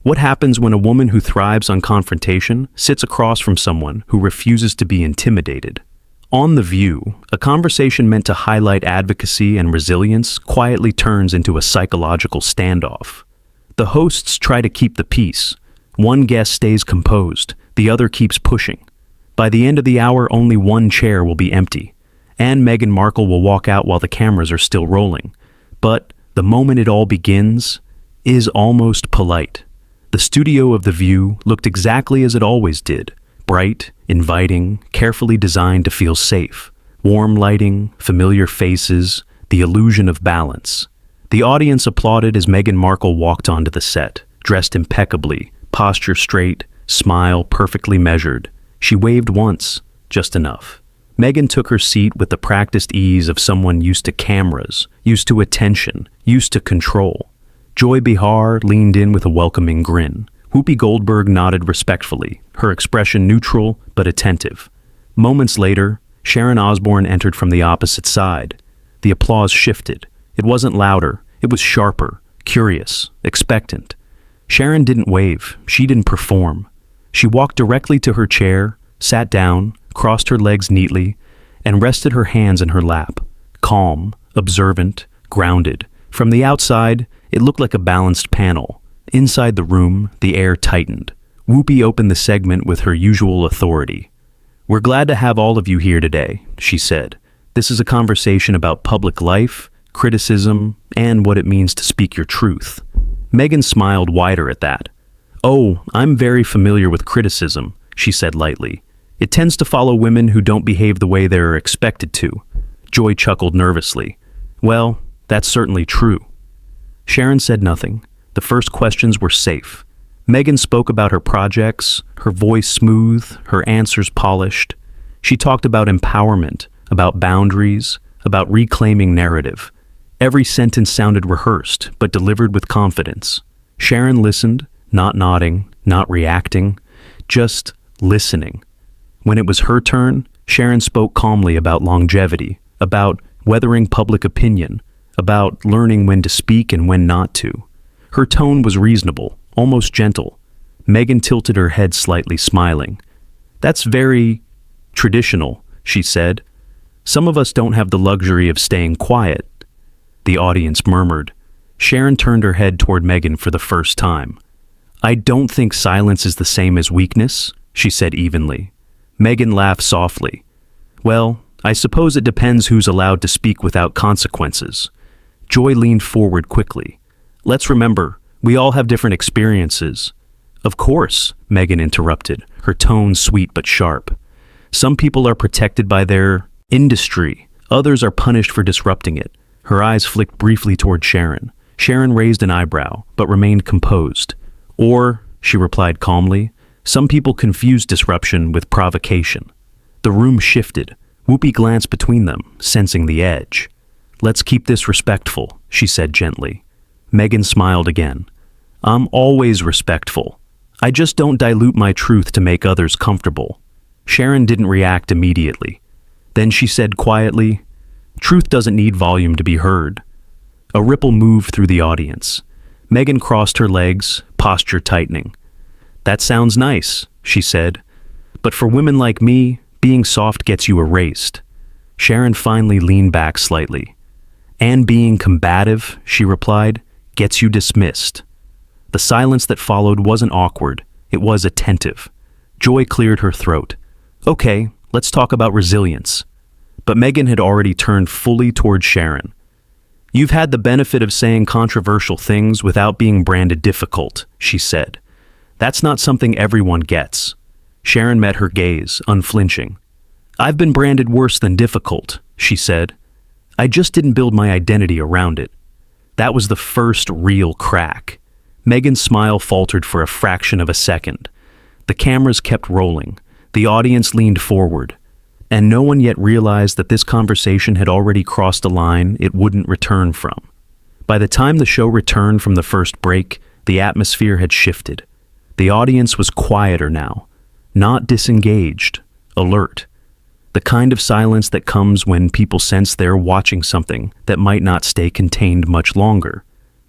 What happens when a woman who thrives on confrontation sits across from someone who refuses to be intimidated? On The View, a conversation meant to highlight advocacy and resilience quietly turns into a psychological standoff. The hosts try to keep the peace. One guest stays composed, the other keeps pushing. By the end of the hour, only one chair will be empty, and Meghan Markle will walk out while the cameras are still rolling. But the moment it all begins is almost polite. The studio of The View looked exactly as it always did, bright, inviting, carefully designed to feel safe. Warm lighting, familiar faces, the illusion of balance. The audience applauded as Meghan Markle walked onto the set, dressed impeccably, posture straight, smile perfectly measured. She waved once, just enough. Meghan took her seat with the practiced ease of someone used to cameras, used to attention, used to control. Joy Behar leaned in with a welcoming grin. Whoopi Goldberg nodded respectfully, her expression neutral but attentive. Moments later, Sharon Osbourne entered from the opposite side. The applause shifted. It wasn't louder, it was sharper, curious, expectant. Sharon didn't wave, she didn't perform. She walked directly to her chair, sat down, crossed her legs neatly, and rested her hands in her lap. Calm, observant, grounded. From the outside, it looked like a balanced panel. Inside the room, the air tightened. Whoopi opened the segment with her usual authority. "We're glad to have all of you here today," she said. "This is a conversation about public life, criticism, and what it means to speak your truth." Meghan smiled wider at that. "Oh, I'm very familiar with criticism," she said lightly. "It tends to follow women who don't behave the way they're expected to." Joy chuckled nervously. "Well, that's certainly true." Sharon said nothing. The first questions were safe. Meghan spoke about her projects, her voice smooth, her answers polished. She talked about empowerment, about boundaries, about reclaiming narrative. Every sentence sounded rehearsed, but delivered with confidence. Sharon listened, not nodding, not reacting, just listening. When it was her turn, Sharon spoke calmly about longevity, about weathering public opinion, about learning when to speak and when not to. Her tone was reasonable, almost gentle. Meghan tilted her head slightly, smiling. "That's very traditional," she said. "Some of us don't have the luxury of staying quiet." The audience murmured. Sharon turned her head toward Meghan for the first time. "I don't think silence is the same as weakness," she said evenly. Meghan laughed softly. "Well, I suppose it depends who's allowed to speak without consequences." Joy leaned forward quickly. "Let's remember, we all have different experiences." "Of course," Meghan interrupted, her tone sweet but sharp. "Some people are protected by their industry. Others are punished for disrupting it." Her eyes flicked briefly toward Sharon. Sharon raised an eyebrow, but remained composed. "Or," she replied calmly, "some people confuse disruption with provocation." The room shifted. Whoopi glanced between them, sensing the edge. "Let's keep this respectful," she said gently. Meghan smiled again. "I'm always respectful. I just don't dilute my truth to make others comfortable." Sharon didn't react immediately. Then she said quietly, "Truth doesn't need volume to be heard." A ripple moved through the audience. Meghan crossed her legs, posture tightening. "That sounds nice," she said. "But for women like me, being soft gets you erased." Sharon finally leaned back slightly. "And being combative," she replied, "gets you dismissed." The silence that followed wasn't awkward, it was attentive. Joy cleared her throat. "Okay, let's talk about resilience." But Meghan had already turned fully toward Sharon. "You've had the benefit of saying controversial things without being branded difficult," she said. "That's not something everyone gets." Sharon met her gaze, unflinching. "I've been branded worse than difficult," she said. "I just didn't build my identity around it." That was the first real crack. Meghan's smile faltered for a fraction of a second. The cameras kept rolling. The audience leaned forward. And no one yet realized that this conversation had already crossed a line it wouldn't return from. By the time the show returned from the first break, the atmosphere had shifted. The audience was quieter now, not disengaged, alert. The kind of silence that comes when people sense they're watching something that might not stay contained much longer.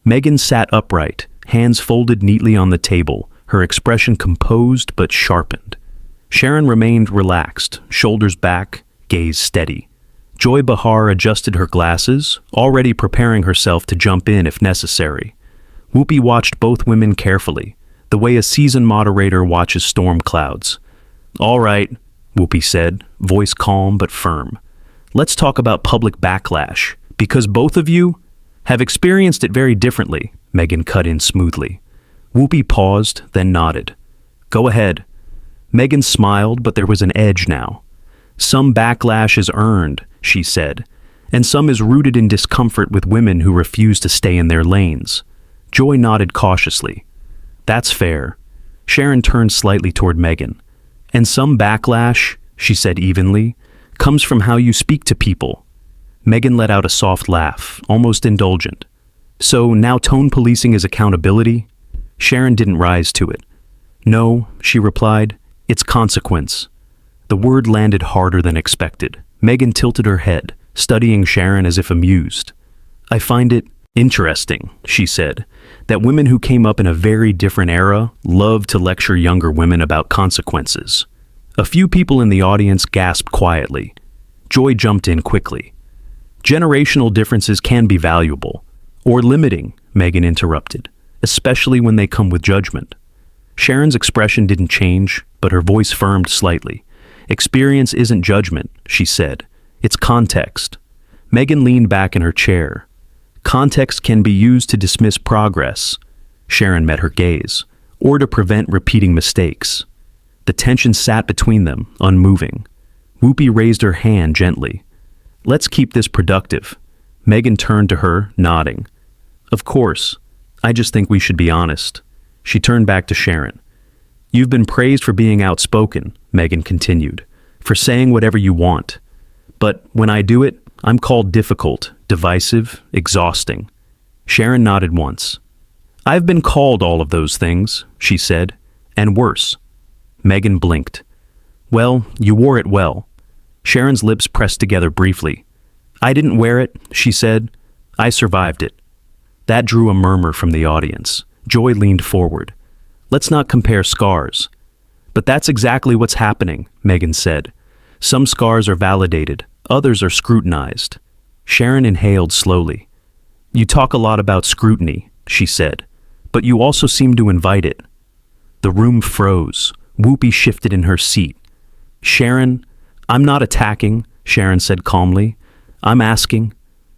Meghan sat upright, hands folded neatly on the table, her expression composed but sharpened. Sharon remained relaxed, shoulders back, gaze steady. Joy Behar adjusted her glasses, already preparing herself to jump in if necessary. Whoopi watched both women carefully, the way a seasoned moderator watches storm clouds. "All right," Whoopi said, voice calm but firm. "Let's talk about public backlash, because both of you have experienced it very differently," Meghan cut in smoothly. Whoopi paused, then nodded. "Go ahead." Meghan smiled, but there was an edge now. "Some backlash is earned," she said, "and some is rooted in discomfort with women who refuse to stay in their lanes." Joy nodded cautiously. "That's fair." Sharon turned slightly toward Meghan. "And some backlash," she said evenly, "comes from how you speak to people." Meghan let out a soft laugh, almost indulgent. "So now tone policing is accountability?" Sharon didn't rise to it. "No," she replied, "it's consequence." The word landed harder than expected. Meghan tilted her head, studying Sharon as if amused. "I find it interesting," she said, "that women who came up in a very different era love to lecture younger women about consequences." A few people in the audience gasped quietly. Joy jumped in quickly. "Generational differences can be valuable, or limiting," Meghan interrupted, "especially when they come with judgment." Sharon's expression didn't change, but her voice firmed slightly. "Experience isn't judgment," she said. "It's context." Meghan leaned back in her chair. "Context can be used to dismiss progress," Sharon met her gaze, "or to prevent repeating mistakes." The tension sat between them, unmoving. Whoopi raised her hand gently. "Let's keep this productive." Meghan turned to her, nodding. "Of course. I just think we should be honest." She turned back to Sharon. "You've been praised for being outspoken," Meghan continued, "for saying whatever you want. But when I do it, I'm called difficult, divisive, exhausting." Sharon nodded once. "I've been called all of those things," she said, "and worse." Meghan blinked. "Well, you wore it well." Sharon's lips pressed together briefly. "I didn't wear it," she said. "I survived it." That drew a murmur from the audience. Joy leaned forward. "Let's not compare scars." "But that's exactly what's happening," Meghan said. "Some scars are validated, others are scrutinized." Sharon inhaled slowly. "You talk a lot about scrutiny," she said, "but you also seem to invite it." The room froze. Whoopi shifted in her seat. "Sharon, I'm not attacking," Sharon said calmly. "I'm asking."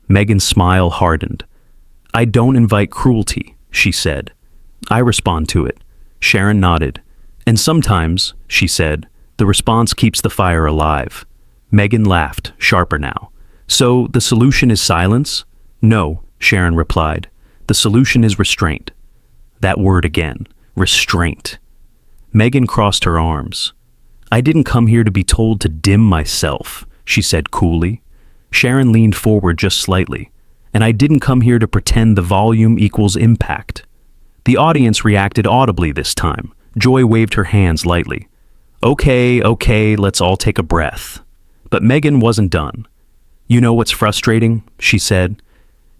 Meghan's smile hardened. "I don't invite cruelty," she said. "I respond to it." Sharon nodded. "And sometimes," she said, "the response keeps the fire alive." Meghan laughed, sharper now. "So the solution is silence?" "No," Sharon replied. "The solution is restraint." That word again, restraint. Meghan crossed her arms. "I didn't come here to be told to dim myself," she said coolly. Sharon leaned forward just slightly. "And I didn't come here to pretend the volume equals impact." The audience reacted audibly this time. Joy waved her hands lightly. Okay, let's all take a breath." But Meghan wasn't done. "You know what's frustrating?" she said.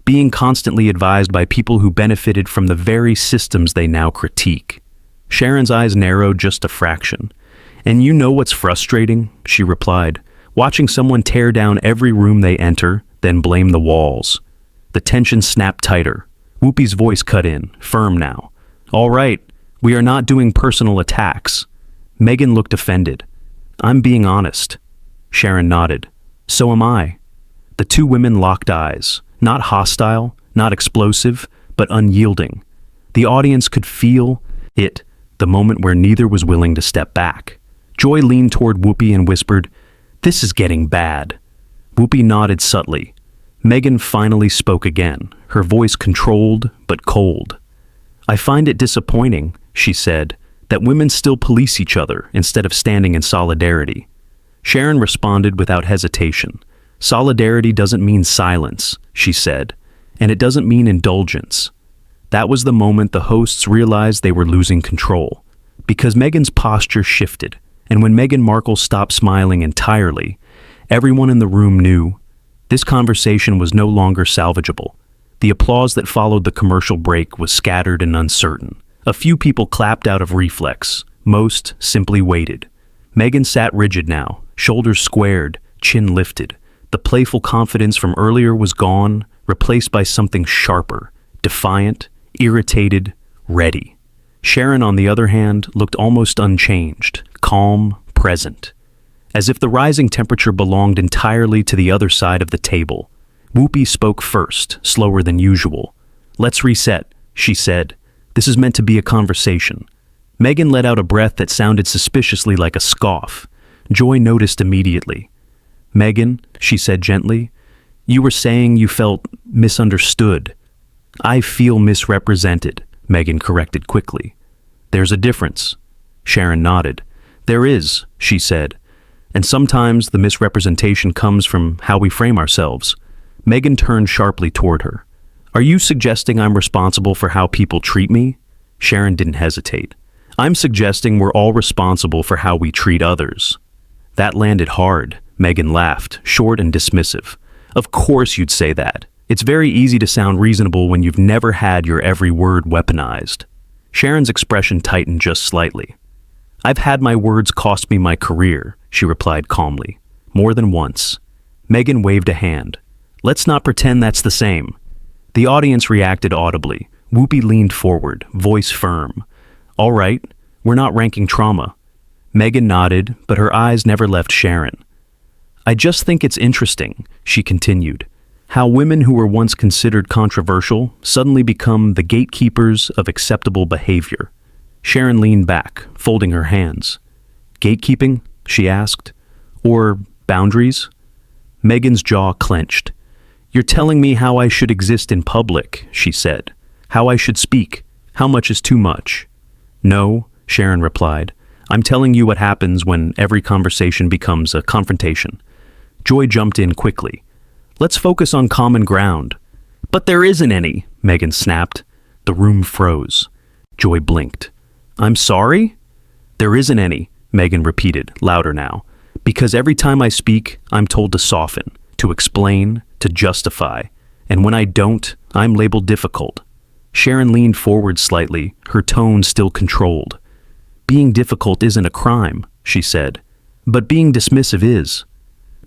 "Being constantly advised by people who benefited from the very systems they now critique." Sharon's eyes narrowed just a fraction. "And you know what's frustrating?" she replied. "Watching someone tear down every room they enter, then blame the walls." The tension snapped tighter. Whoopi's voice cut in, firm now. "All right, we are not doing personal attacks." Meghan looked offended. "I'm being honest." Sharon nodded. "So am I." The two women locked eyes, not hostile, not explosive, but unyielding. The audience could feel it, the moment where neither was willing to step back. Joy leaned toward Whoopi and whispered, "This is getting bad." Whoopi nodded subtly. Meghan finally spoke again, her voice controlled but cold. "I find it disappointing," she said, "that women still police each other instead of standing in solidarity." Sharon responded without hesitation. "Solidarity doesn't mean silence," she said, "and it doesn't mean indulgence." That was the moment the hosts realized they were losing control, because Meghan's posture shifted, and when Meghan Markle stopped smiling entirely, everyone in the room knew this conversation was no longer salvageable. The applause that followed the commercial break was scattered and uncertain. A few people clapped out of reflex. Most simply waited. Meghan sat rigid now, shoulders squared, chin lifted. The playful confidence from earlier was gone, replaced by something sharper, defiant, irritated, ready. Sharon, on the other hand, looked almost unchanged, calm, present, as if the rising temperature belonged entirely to the other side of the table. Whoopi spoke first, slower than usual. "Let's reset," she said. "This is meant to be a conversation." Meghan let out a breath that sounded suspiciously like a scoff. Joy noticed immediately. "Meghan," she said gently, "you were saying you felt misunderstood." "I feel misrepresented," Meghan corrected quickly. "There's a difference." Sharon nodded. "There is," she said. "And sometimes the misrepresentation comes from how we frame ourselves." Meghan turned sharply toward her. "Are you suggesting I'm responsible for how people treat me?" Sharon didn't hesitate. "I'm suggesting we're all responsible for how we treat others." That landed hard. Meghan laughed, short and dismissive. "Of course you'd say that. It's very easy to sound reasonable when you've never had your every word weaponized." Sharon's expression tightened just slightly. "I've had my words cost me my career," she replied calmly. "More than once." Meghan waved a hand. "Let's not pretend that's the same." The audience reacted audibly. Whoopi leaned forward, voice firm. "All right, we're not ranking trauma." Meghan nodded, but her eyes never left Sharon. "I just think it's interesting," she continued, "how women who were once considered controversial suddenly become the gatekeepers of acceptable behavior." Sharon leaned back, folding her hands. "Gatekeeping?" she asked. "Or boundaries?" Meghan's jaw clenched. "You're telling me how I should exist in public," she said. "How I should speak. How much is too much?" "No," Sharon replied. "I'm telling you what happens when every conversation becomes a confrontation." Joy jumped in quickly. "Let's focus on common ground." "But there isn't any," Meghan snapped. The room froze. Joy blinked. "I'm sorry?" "There isn't any," Meghan repeated, louder now. "Because every time I speak, I'm told to soften, to explain, to justify. And when I don't, I'm labeled difficult." Sharon leaned forward slightly, her tone still controlled. "Being difficult isn't a crime," she said. "But being dismissive is."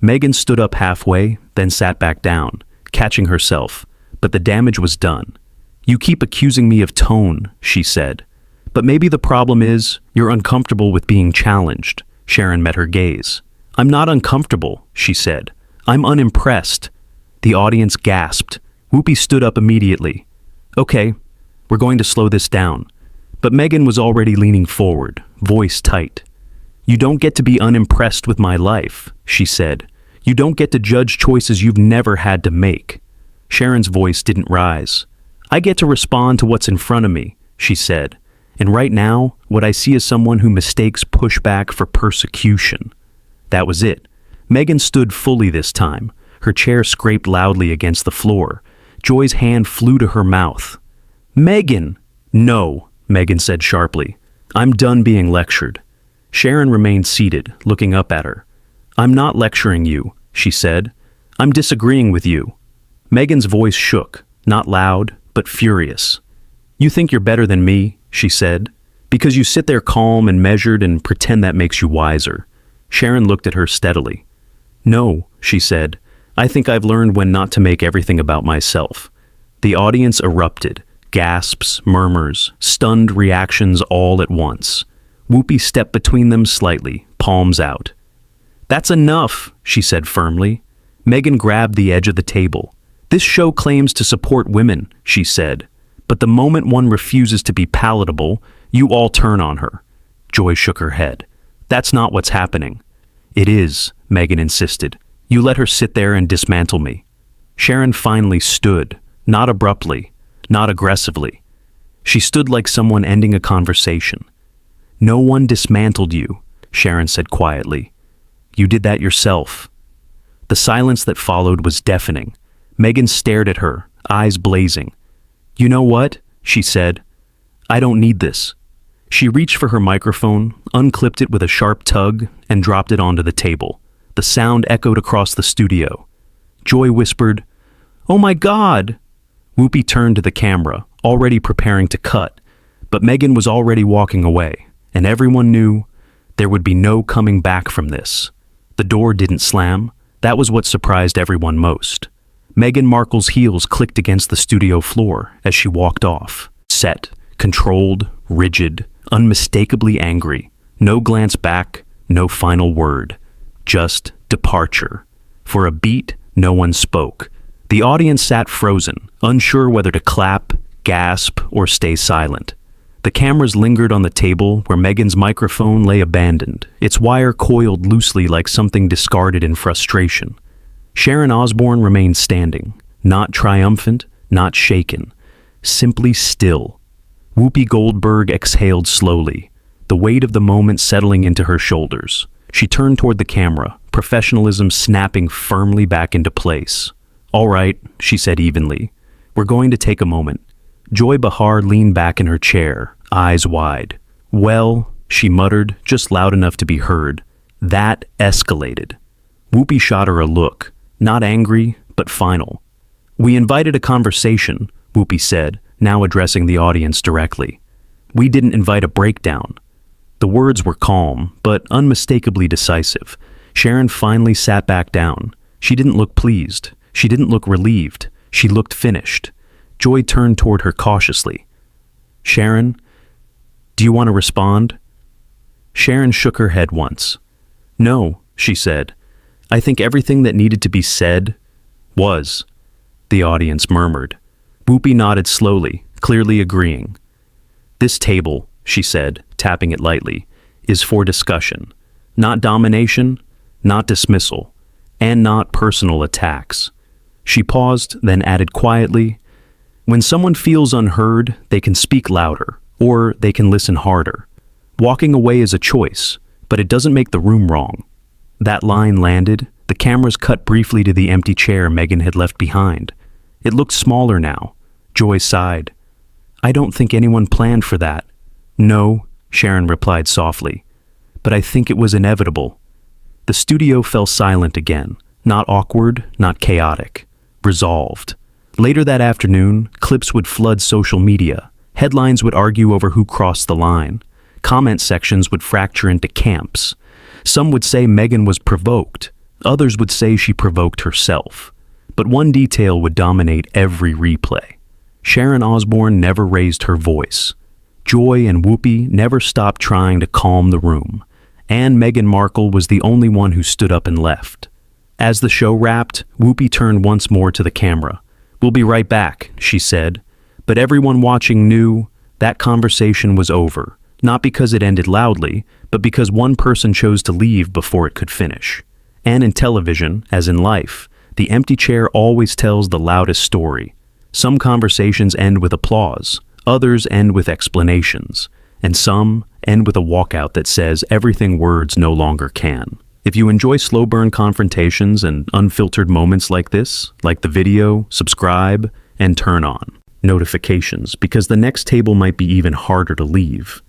Meghan stood up halfway, then sat back down, catching herself. But the damage was done. "You keep accusing me of tone," she said. "But maybe the problem is you're uncomfortable with being challenged." Sharon met her gaze. "I'm not uncomfortable," she said. "I'm unimpressed." The audience gasped. Whoopi stood up immediately. "Okay, we're going to slow this down." But Meghan was already leaning forward, voice tight. "You don't get to be unimpressed with my life," she said. "You don't get to judge choices you've never had to make." Sharon's voice didn't rise. "I get to respond to what's in front of me," she said. "And right now, what I see is someone who mistakes pushback for persecution." That was it. Meghan stood fully this time. Her chair scraped loudly against the floor. Joy's hand flew to her mouth. "Meghan!" "No," Meghan said sharply. "I'm done being lectured." Sharon remained seated, looking up at her. "I'm not lecturing you," she said. "I'm disagreeing with you." Meghan's voice shook, not loud, but furious. "You think you're better than me," she said, "because you sit there calm and measured and pretend that makes you wiser." Sharon looked at her steadily. "No," she said, "I think I've learned when not to make everything about myself." The audience erupted, gasps, murmurs, stunned reactions all at once. Whoopi stepped between them slightly, palms out. "That's enough," she said firmly. Meghan grabbed the edge of the table. "This show claims to support women," she said. "But the moment one refuses to be palatable, you all turn on her." Joy shook her head. "That's not what's happening." "It is," Meghan insisted. "You let her sit there and dismantle me." Sharon finally stood, not abruptly, not aggressively. She stood like someone ending a conversation. "No one dismantled you," Sharon said quietly. "You did that yourself." The silence that followed was deafening. Meghan stared at her, eyes blazing. "You know what?" she said. "I don't need this." She reached for her microphone, unclipped it with a sharp tug, and dropped it onto the table. The sound echoed across the studio. Joy whispered, "Oh my God!" Whoopi turned to the camera, already preparing to cut, but Meghan was already walking away, and everyone knew there would be no coming back from this. The door didn't slam. That was what surprised everyone most. Meghan Markle's heels clicked against the studio floor as she walked off, set, controlled, rigid, unmistakably angry. No glance back, no final word. Just departure. For a beat, no one spoke. The audience sat frozen, unsure whether to clap, gasp, or stay silent. The cameras lingered on the table where Meghan's microphone lay abandoned, its wire coiled loosely like something discarded in frustration. Sharon Osbourne remained standing, not triumphant, not shaken, simply still. Whoopi Goldberg exhaled slowly, the weight of the moment settling into her shoulders. She turned toward the camera, professionalism snapping firmly back into place. "All right," she said evenly. "We're going to take a moment." Joy Behar leaned back in her chair, eyes wide. "Well," she muttered, just loud enough to be heard, "that escalated." Whoopi shot her a look, not angry, but final. "We invited a conversation," Whoopi said, now addressing the audience directly. "We didn't invite a breakdown." The words were calm, but unmistakably decisive. Sharon finally sat back down. She didn't look pleased. She didn't look relieved. She looked finished. Joy turned toward her cautiously. "Sharon, do you want to respond?" Sharon shook her head once. "No," she said. "I think everything that needed to be said was," the audience murmured. Whoopi nodded slowly, clearly agreeing. "This table," she said, tapping it lightly, "is for discussion. Not domination, not dismissal, and not personal attacks." She paused, then added quietly, "When someone feels unheard, they can speak louder, or they can listen harder. Walking away is a choice, but it doesn't make the room wrong." That line landed. The cameras cut briefly to the empty chair Meghan had left behind. It looked smaller now. Joy sighed. "I don't think anyone planned for that." "No," Sharon replied softly, "but I think it was inevitable." The studio fell silent again, not awkward, not chaotic, resolved. Later that afternoon, clips would flood social media. Headlines would argue over who crossed the line. Comment sections would fracture into camps. Some would say Meghan was provoked. Others would say she provoked herself. But one detail would dominate every replay. Sharon Osbourne never raised her voice. Joy and Whoopi never stopped trying to calm the room. And Meghan Markle was the only one who stood up and left. As the show wrapped, Whoopi turned once more to the camera. "We'll be right back," she said. But everyone watching knew that conversation was over, not because it ended loudly, but because one person chose to leave before it could finish. And in television, as in life, the empty chair always tells the loudest story. Some conversations end with applause, others end with explanations, and some end with a walkout that says everything words no longer can. If you enjoy slow burn confrontations and unfiltered moments like this, like the video, subscribe, and turn on notifications, because the next table might be even harder to leave.